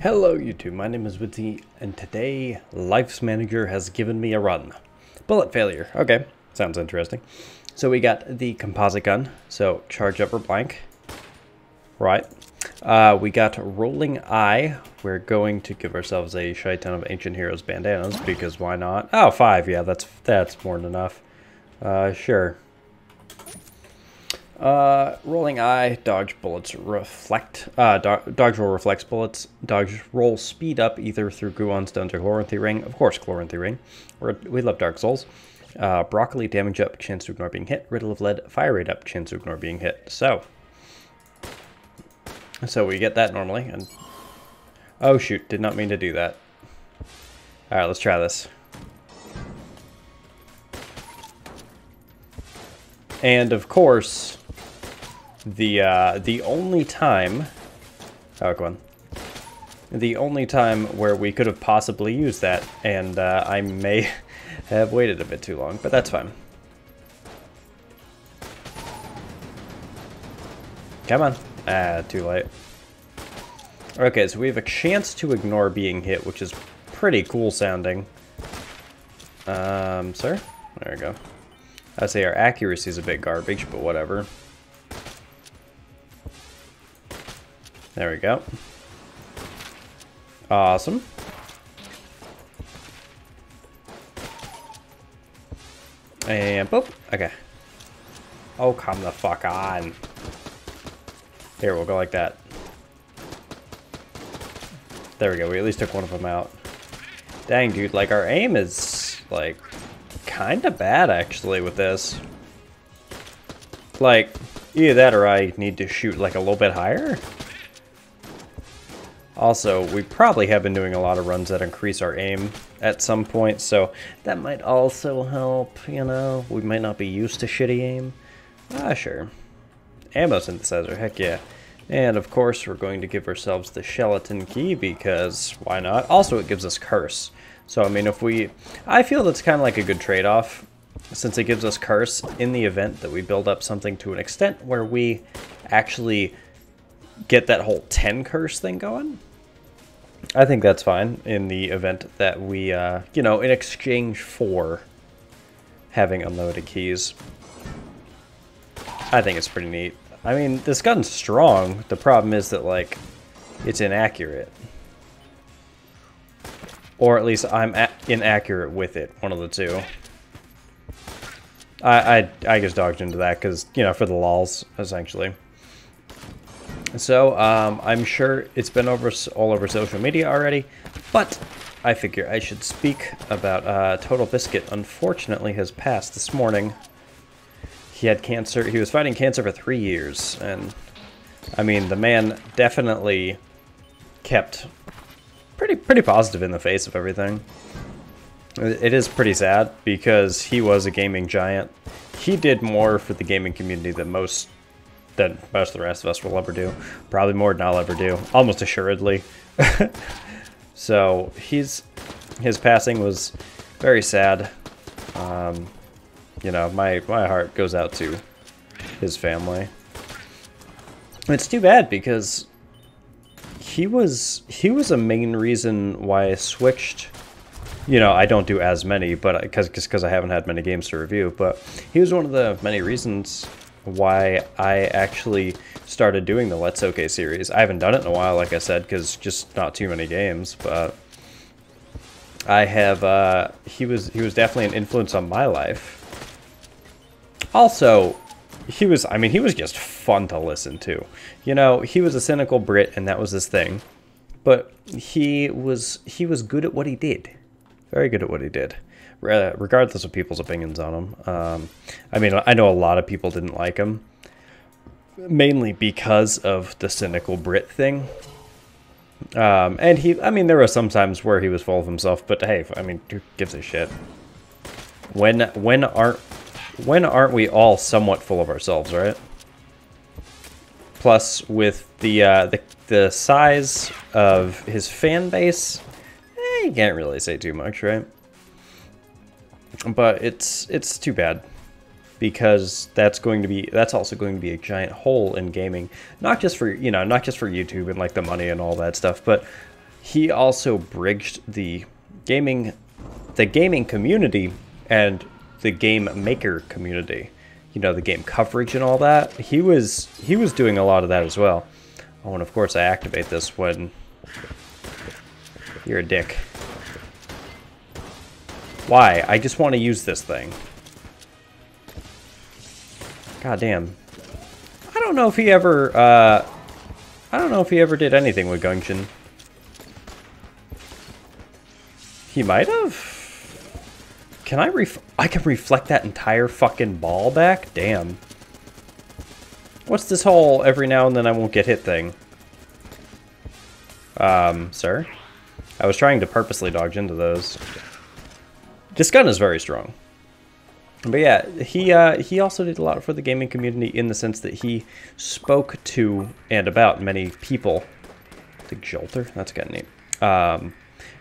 Hello YouTube, my name is uidsea, and today Life's Manager has given me a run. Bullet failure, okay, sounds interesting. So we got the composite gun, so charge up or blank. Right. We got rolling eye. We're going to give ourselves a shite ton of ancient heroes bandanas, because why not? Oh, 5, yeah, that's more than enough. Sure. Rolling eye, dodge bullets reflect, dodge roll reflects bullets, dodge roll speed up either through Guon stones or Chloranthy ring. Of course, Chloranthy ring. We love Dark Souls. Broccoli, damage up, chance to ignore being hit. Riddle of lead, fire rate up, chance to ignore being hit. So we get that normally, and oh shoot, did not mean to do that. Alright, let's try this. And of course, the only time, oh, go on. The only time where we could have possibly used that, and I may have waited a bit too long, but that's fine. Come on. Ah, too late. Okay, so we have a chance to ignore being hit, which is pretty cool sounding. Sir? There we go. I'd say our accuracy is a bit garbage, but whatever. There we go. Awesome. And boop. Okay. Oh, come the fuck on. Here, we'll go like that. There we go. We at least took one of them out. Dang, dude. Like, our aim is, like, kind of bad, actually, with this. Like, either that or I need to shoot, like, a little bit higher. Also, we probably have been doing a lot of runs that increase our aim at some point, so that might also help, you know? We might not be used to shitty aim. Ah, sure. Ammo synthesizer, heck yeah. And of course, we're going to give ourselves the skeleton key, because why not? Also, it gives us curse. So, I mean, I feel that's kind of like a good trade-off, since it gives us curse in the event that we build up something to an extent where we actually get that whole 10 curse thing going. I think that's fine in the event that we, you know, in exchange for having unlimited keys. I think it's pretty neat. I mean, this gun's strong. The problem is that, like, it's inaccurate. Or at least I'm inaccurate with it. One of the two. I just dodged into that because, you know, for the lols, essentially. So, I'm sure it's been all over social media already, but I figure I should speak about TotalBiscuit. Unfortunately, has passed this morning. He had cancer. He was fighting cancer for 3 years, and I mean, the man definitely kept pretty positive in the face of everything. It is pretty sad because he was a gaming giant. He did more for the gaming community than most of the rest of us will ever do. Probably more than I'll ever do, almost assuredly. So his passing was very sad. You know, my heart goes out to his family. It's too bad because he was a main reason why I switched. You know, I don't do as many, but because I haven't had many games to review. But he was one of the many reasons why I actually started doing the Let's OK series. I haven't done it in a while, like I said, because just not too many games. But I have. He was definitely an influence on my life. Also, he was just fun to listen to. You know, he was a cynical Brit, and that was his thing. But he was good at what he did. Very good at what he did, regardless of people's opinions on him. I mean, I know a lot of people didn't like him, mainly because of the cynical Brit thing. And I mean, there were some times where he was full of himself, but hey, I mean, who gives a shit? When aren't we all somewhat full of ourselves, right? Plus, with the size of his fan base, you can't really say too much, right? But it's too bad because that's also going to be a giant hole in gaming, not just for, you know, not just for YouTube and like the money and all that stuff, but he also bridged the gaming community and the game maker community. You know, the game coverage and all that. He was doing a lot of that as well. Oh, and of course I activate this when you're a dick. Why? I just want to use this thing. God damn. I don't know if he ever did anything with Gungeon. He might have. Can I can reflect that entire fucking ball back? Damn. What's this whole every now and then I won't get hit thing? Sir? I was trying to purposely dodge into those. This gun is very strong. But yeah, he also did a lot for the gaming community in the sense that he spoke to and about many people. The Jolter? That's kind of neat.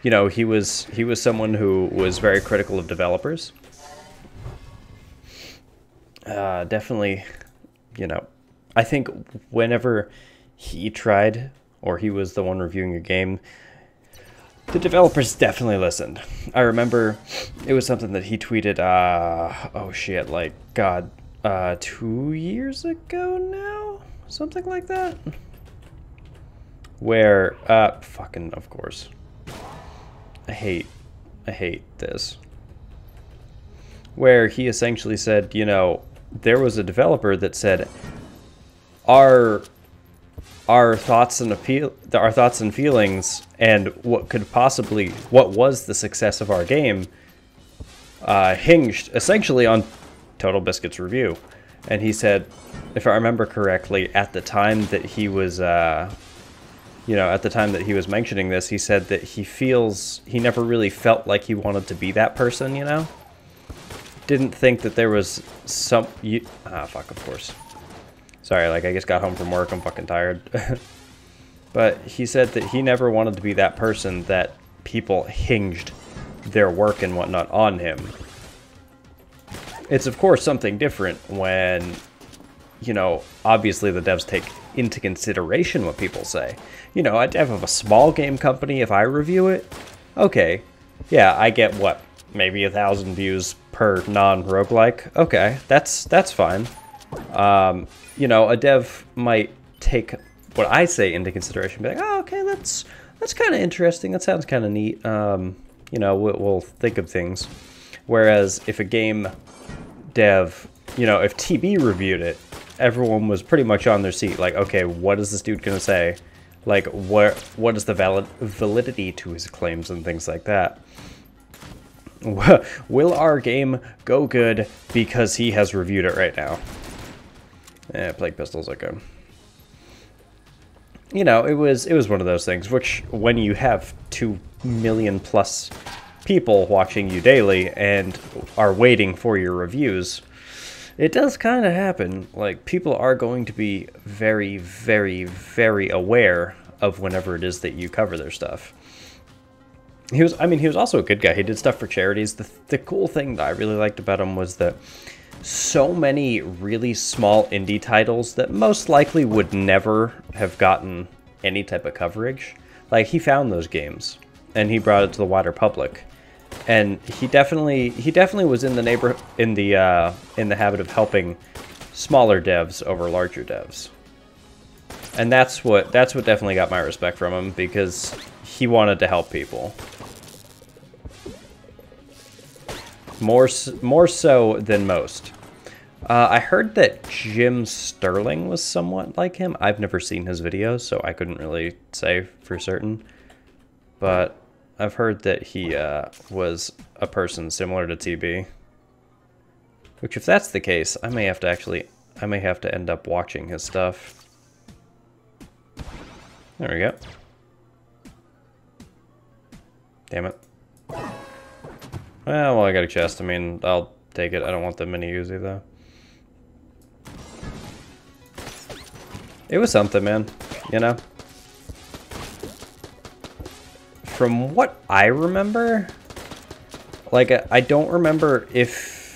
You know, he was someone who was very critical of developers. Definitely, you know, I think whenever he tried, or he was the one reviewing a game, the developers definitely listened. I remember it was something that he tweeted, oh shit, like, God, 2 years ago now? Something like that? Where, fucking, of course. I hate this. Where he essentially said, you know, there was a developer that said, our thoughts and feelings and what was the success of our game hinged essentially on TotalBiscuit's review. And he said, if I remember correctly, at the time that he was mentioning this, he said that he never really felt like he wanted to be that person, you know? Didn't think that there was fuck, of course. Sorry, like, I just got home from work, I'm fucking tired. But he said that he never wanted to be that person that people hinged their work and whatnot on him. It's, of course, something different when, you know, obviously the devs take into consideration what people say. You know, a dev of a small game company, if I review it, okay, yeah, I get, what, maybe 1,000 views per non-roguelike? Okay, that's fine. You know, a dev might take what I say into consideration, be like, oh, okay, that's kind of interesting, that sounds kind of neat, you know, we'll think of things. Whereas if a game dev, you know, if TB reviewed it, everyone was pretty much on their seat, like, okay, what is this dude gonna say? Like, what is the validity to his claims and things like that? Will our game go good because he has reviewed it right now? Plague Pistol's okay. You know, it was one of those things, which when you have 2 million plus people watching you daily and are waiting for your reviews, it does kind of happen. Like, people are going to be very, very, very aware of whenever it is that you cover their stuff. He was also a good guy. He did stuff for charities. The cool thing that I really liked about him was that so many really small indie titles that most likely would never have gotten any type of coverage, like, he found those games and he brought it to the wider public. And he definitely was in the habit of helping smaller devs over larger devs. And that's what definitely got my respect from him, because he wanted to help people. More so than most. I heard that Jim Sterling was somewhat like him. I've never seen his videos, so I couldn't really say for certain. But I've heard that he was a person similar to TB. Which, if that's the case, I may have to end up watching his stuff. There we go. Damn it. Well, I got a chest. I mean, I'll take it. I don't want the mini Uzi, though. It was something, man. You know? From what I remember, like, I don't remember if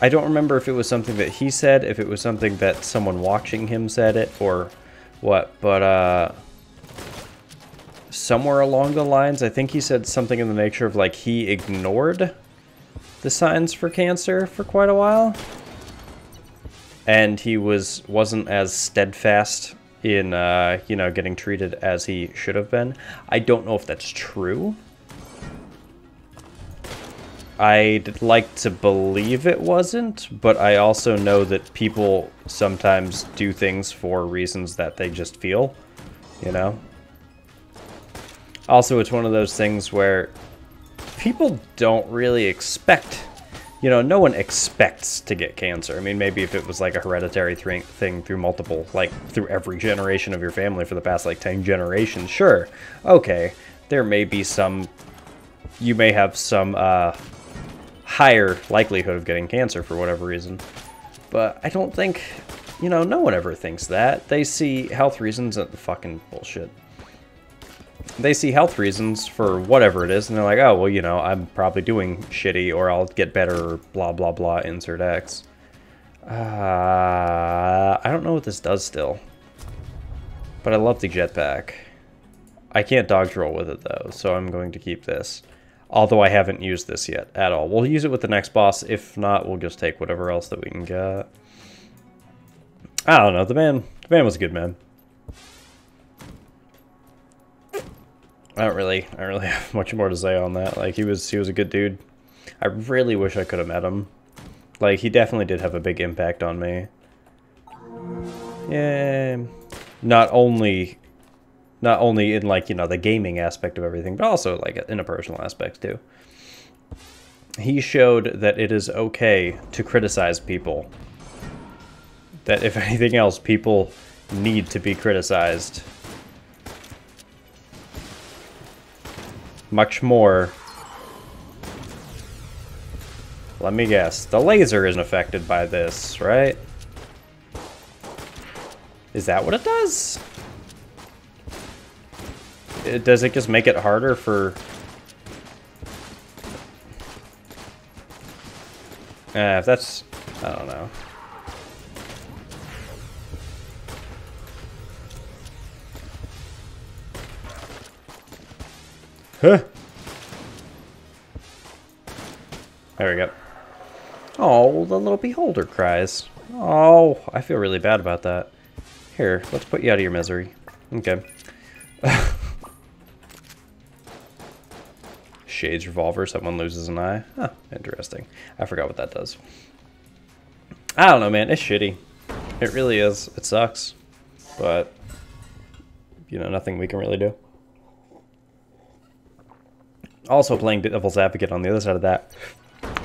it was something that he said, if it was something that someone watching him said it, or what, but, somewhere along the lines, I think he said something in the nature of like he ignored the signs for cancer for quite a while. And he wasn't as steadfast in, you know, getting treated as he should have been. I don't know if that's true. I'd like to believe it wasn't, but I also know that people sometimes do things for reasons that they just feel, you know? Also, it's one of those things where people don't really expect, you know, no one expects to get cancer. I mean, maybe if it was like a hereditary thing through multiple, like through every generation of your family for the past like 10 generations, sure. Okay, there may be some, you may have some higher likelihood of getting cancer for whatever reason. But I don't think, you know, no one ever thinks that. They see health reasons and fucking bullshit. They see health reasons for whatever it is, and they're like, oh, well, you know, I'm probably doing shitty, or I'll get better, or blah, blah, blah, insert X. I don't know what this does still. But I love the jetpack. I can't dodge roll with it, though, so I'm going to keep this. Although I haven't used this yet at all. We'll use it with the next boss. If not, we'll just take whatever else that we can get. I don't know. The man was a good man. I don't really have much more to say on that. Like, he was a good dude. I really wish I could have met him. Like, he definitely did have a big impact on me. Yeah. Not only in, like, you know, the gaming aspect of everything, but also, like, in a personal aspect, too. He showed that it is okay to criticize people. That, if anything else, people need to be criticized. Much more. Let me guess. The laser isn't affected by this, right? Is that what it does? Does it just make it harder for... if that's... I don't know. Huh. There we go. Oh, the little beholder cries. Oh, I feel really bad about that. Here, let's put you out of your misery. Okay. Shades revolver, someone loses an eye. Huh, interesting. I forgot what that does. I don't know, man. It's shitty. It really is. It sucks. But, you know, nothing we can really do. Also playing devil's advocate on the other side of that.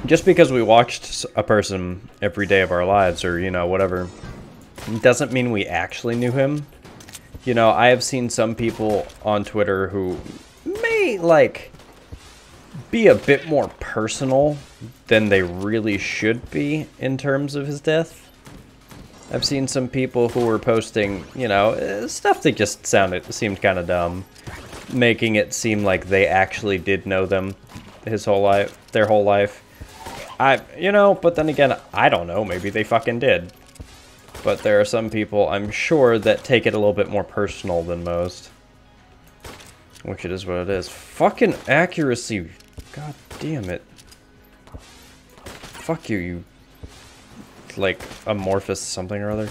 Just because we watched a person every day of our lives, or, you know, whatever, doesn't mean we actually knew him. You know, I have seen some people on Twitter who may, like, be a bit more personal than they really should be in terms of his death. I've seen some people who were posting, you know, stuff that just seemed kind of dumb, making it seem like they actually did know them their whole life. You know, but then again, I don't know, maybe they fucking did. But there are some people, I'm sure, that take it a little bit more personal than most. Which it is what it is. Fucking accuracy. God damn it. Fuck you, you... like, amorphous something or other.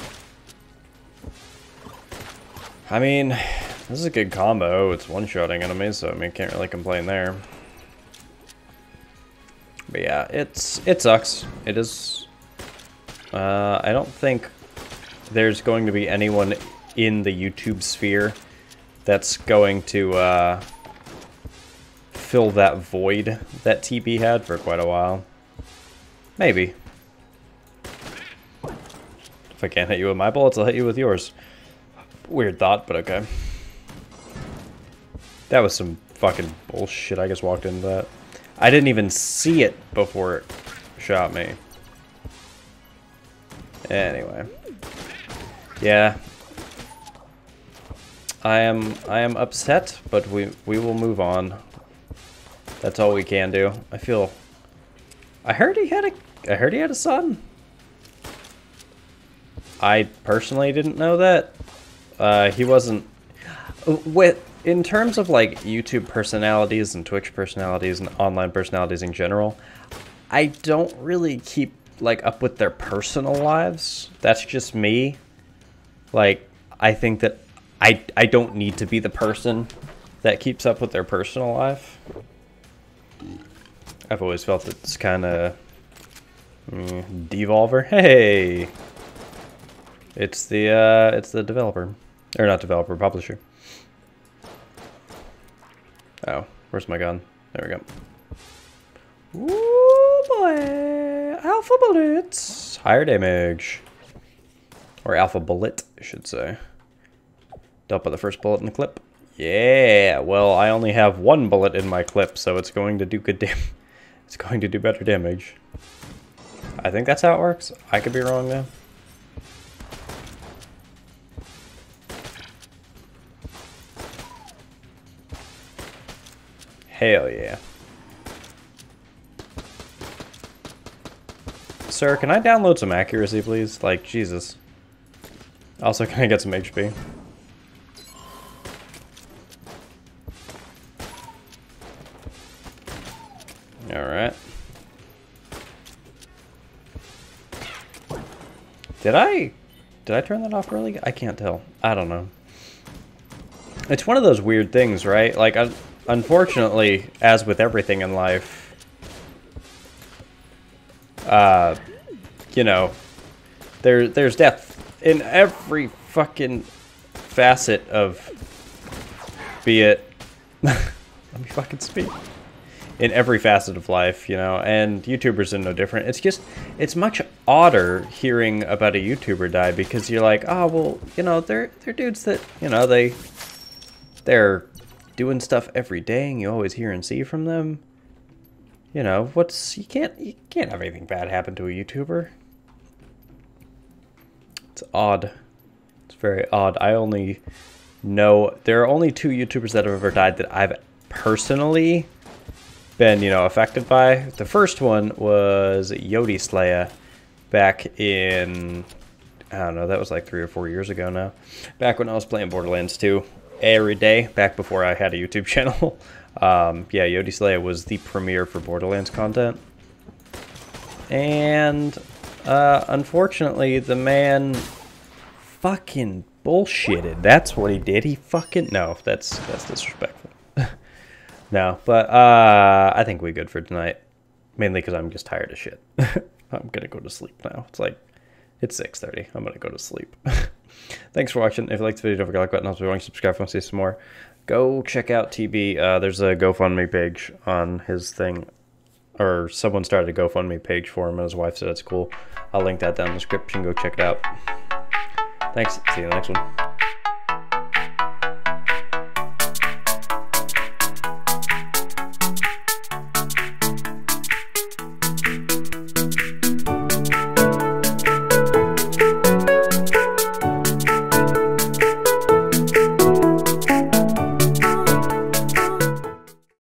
I mean, this is a good combo. It's one-shotting enemies, so I mean, can't really complain there. But yeah, it sucks. It is... I don't think there's going to be anyone in the YouTube sphere that's going to fill that void that TB had for quite a while. Maybe. If I can't hit you with my bullets, I'll hit you with yours. Weird thought, but okay. That was some fucking bullshit. I just walked into that. I didn't even see it before it shot me. Anyway. Yeah. I am upset, but we will move on. That's all we can do. I heard he had a son. I personally didn't know that. He wasn't in terms of like YouTube personalities and Twitch personalities and online personalities in general, I don't really keep like up with their personal lives. That's just me. Like, I think that I don't need to be the person that keeps up with their personal life. I've always felt it's kind of Devolver. Hey, it's the developer, or not developer, publisher. Oh, where's my gun? There we go. Ooh boy, alpha bullets, higher damage, or alpha bullet, I should say. Dealt by the first bullet in the clip. Yeah, well, I only have one bullet in my clip, so it's going to do good damage. It's going to do better damage. I think that's how it works. I could be wrong, though. Hell yeah. Sir, can I download some accuracy, please? Like, Jesus. Also, can I get some HP? Alright. Did I turn that off early? I can't tell. I don't know. It's one of those weird things, right? Like, unfortunately, as with everything in life, you know, there's death in every fucking facet of, be it, let me fucking speak. In every facet of life, you know, and YouTubers are no different. It's just, it's much odder hearing about a YouTuber die because you're like, oh, well, you know, they're dudes that, you know, they're doing stuff every day and you always hear and see from them. You know, you can't have anything bad happen to a YouTuber. It's odd. It's very odd. I only know, there are only 2 YouTubers that have ever died that I've personally been, you know, affected by. The first one was uidsea back in, I don't know, that was like 3 or 4 years ago now. Back when I was playing Borderlands 2 every day, back before I had a YouTube channel. Yeah, uidsea was the premiere for Borderlands content. And unfortunately, the man fucking bullshitted. That's what he did. He fucking, no, that's disrespectful. No, but I think we're good for tonight. Mainly because I'm just tired of shit. I'm gonna go to sleep now. It's 6:30. I'm gonna go to sleep. Thanks for watching. If you liked the video, don't forget to like button. Also, if you want to subscribe, if you want to see some more, go check out TB. There's a GoFundMe page on his thing, or someone started a GoFundMe page for him, and his wife said it's cool. I'll link that down in the description. Go check it out. Thanks. See you in the next one.